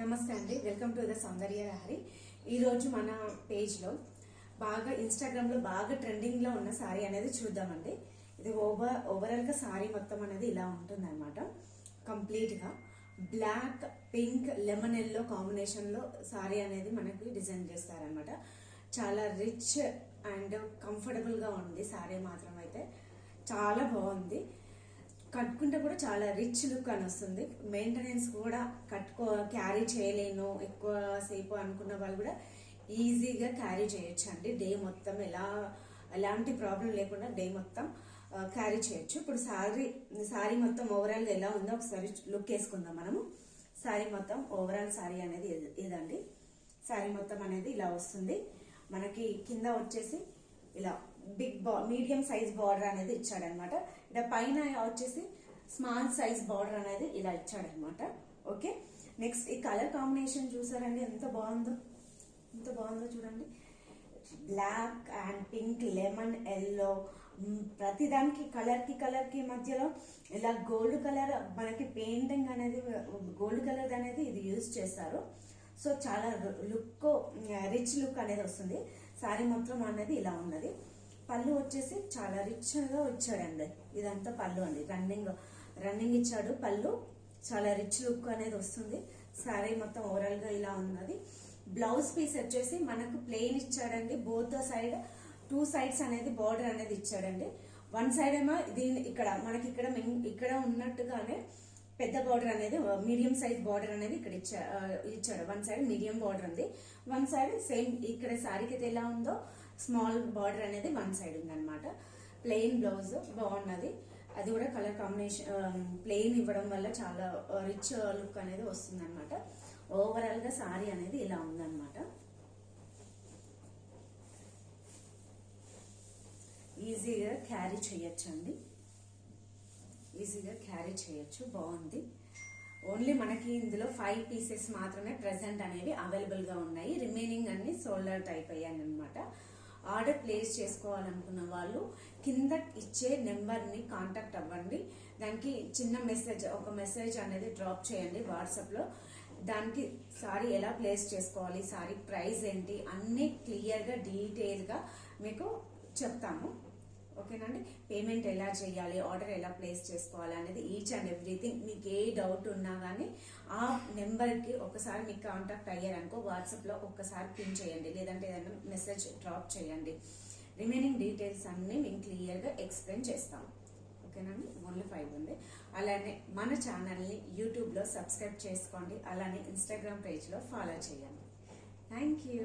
నమస్తే అండి, welcome to the సౌందర్య లహరి. ఈరోజు మన పేజ్లో బాగా ఇన్స్టాగ్రామ్లో బాగా ట్రెండింగ్లో ఉన్న సారీ అనేది చూద్దామండి. ఇది ఓవరాల్గా సారీ మొత్తం అనేది ఇలా ఉంటుంది అనమాట. కంప్లీట్గా బ్లాక్, పింక్, లెమన్ ఎల్లో కాంబినేషన్లో సారీ అనేది మనకి డిజైన్ చేస్తారనమాట. చాలా రిచ్ అండ్ కంఫర్టబుల్గా ఉంది సారీ మాత్రం అయితే చాలా బాగుంది. కట్టుకుంటే కూడా చాలా రిచ్ లుక్ అని వస్తుంది. మెయింటెనెన్స్ కూడా క్యారీ చేయలేను ఎక్కువసేపు అనుకున్న వాళ్ళు కూడా ఈజీగా క్యారీ చేయొచ్చు అండి. డే మొత్తం ఎలాంటి ప్రాబ్లం లేకుండా డే మొత్తం క్యారీ చేయొచ్చు. ఇప్పుడు సారీ మొత్తం ఓవరాల్గా ఎలా ఉందో ఒకసారి లుక్ వేసుకుందాం మనము. సారీ మొత్తం ఓవరాల్ సారీ అనేది ఇదండి. సారీ మొత్తం అనేది ఇలా వస్తుంది. మనకి కింద వచ్చేసి ఇలా మీడియం సైజ్ బార్డర్ అనేది ఇచ్చాడనమాట. ఇక్కడ పైన వచ్చేసి స్మాల్ సైజ్ బార్డర్ అనేది ఇలా ఇచ్చాడనమాట. ఓకే, నెక్స్ట్ ఈ కలర్ కాంబినేషన్ చూసారండి ఎంత బాగుందో చూడండి. Black and pink, lemon yellow, ప్రతిదానికి కలర్ కి మధ్యలో ఇలా గోల్డ్ కలర్ మనకి పెయింటింగ్ అనేది గోల్డ్ కలర్ అనేది ఇది యూజ్ చేస్తారు. సో చాలా రిచ్ లుక్ అనేది వస్తుంది. సారీ మొత్తం అనేది ఇలా ఉన్నది. పళ్ళు వచ్చేసి చాలా రిచ్గా వచ్చాడండి. ఇదంతా పళ్ళు అండి, రన్నింగ్ ఇచ్చాడు. పళ్ళు చాలా రిచ్ లుక్ అనేది వస్తుంది. సారీ మొత్తం ఓవరాల్ గా ఇలా ఉన్నది. బ్లౌజ్ పీస్ వచ్చేసి మనకు ప్లెయిన్ ఇచ్చాడండి. బోత్ సైడ్ 2 sides అనేది బార్డర్ అనేది ఇచ్చాడండి. వన్ సైడ్ ఏమో మనకి ఇక్కడ ఉన్నట్టుగానే పెద్ద బార్డర్ అనేది మీడియం సైజ్ బార్డర్ అనేది ఇక్కడ ఇచ్చాడు. వన్ సైడ్ మీడియం బార్డర్ ఉంది, వన్ సైడ్ సేమ్ ఇక్కడ సారీకి అయితే ఎలా ఉందో స్మాల్ బార్డర్ అనేది వన్ సైడ్ ఉంది అనమాట. ప్లెయిన్ బ్లౌజ్ బాగున్నది. అది కూడా కలర్ కాంబినేషన్ ప్లెయిన్ ఇవ్వడం వల్ల చాలా రిచ్ లుక్ అనేది వస్తుంది అనమాట. ఓవరాల్ గా సారీ అనేది ఇలా ఉందన్నమాట. ఈజీగా క్యారీ చేయొచ్చు. బాగుంది. ఓన్లీ మనకి ఇందులో 5 pieces మాత్రమే ప్రెసెంట్ అనేవి అవైలబుల్ గా ఉన్నాయి. రిమైనింగ్ అన్ని సోల్డ్ అవుట్ అయిపోయాయి అనమాట. ఆర్డర్ ప్లేస్ చేసుకోవాలనుకున్న వాళ్ళు కింద ఇచ్చే నెంబర్ని కాంటాక్ట్ అవ్వండి. దానికి చిన్న ఒక మెసేజ్ అనేది డ్రాప్ చేయండి వాట్సాప్లో. దానికి సారీ ఎలా ప్లేస్ చేసుకోవాలి, సారీ ప్రైస్ ఏంటి అన్నీ క్లియర్గా డీటెయిల్గా మీకు చెప్తాము. ఓకేనండి. పేమెంట్ ఎలా చేయాలి, ఆర్డర్ ఎలా ప్లేస్ చేసుకోవాలి అనేది ఈచ్ అండ్ ఎవ్రీథింగ్ మీకు ఏ డౌట్ ఉన్నా కానీ ఆ నెంబర్కి ఒకసారి మీకు కాంటాక్ట్ అయ్యారనుకో వాట్సాప్లో ఒక్కసారి పిన్ చేయండి, లేదంటే ఏదైనా మెసేజ్ డ్రాప్ చేయండి. రిమైనింగ్ డీటెయిల్స్ అన్నీ మేము క్లియర్గా ఎక్స్ప్లెయిన్ చేస్తాము. ఓకేనండి. ఓన్లీ 5 ఉంది. అలానే మన ఛానల్ని యూట్యూబ్లో సబ్స్క్రైబ్ చేసుకోండి. అలానే ఇన్స్టాగ్రామ్ పేజ్లో ఫాలో చేయండి. Thank you.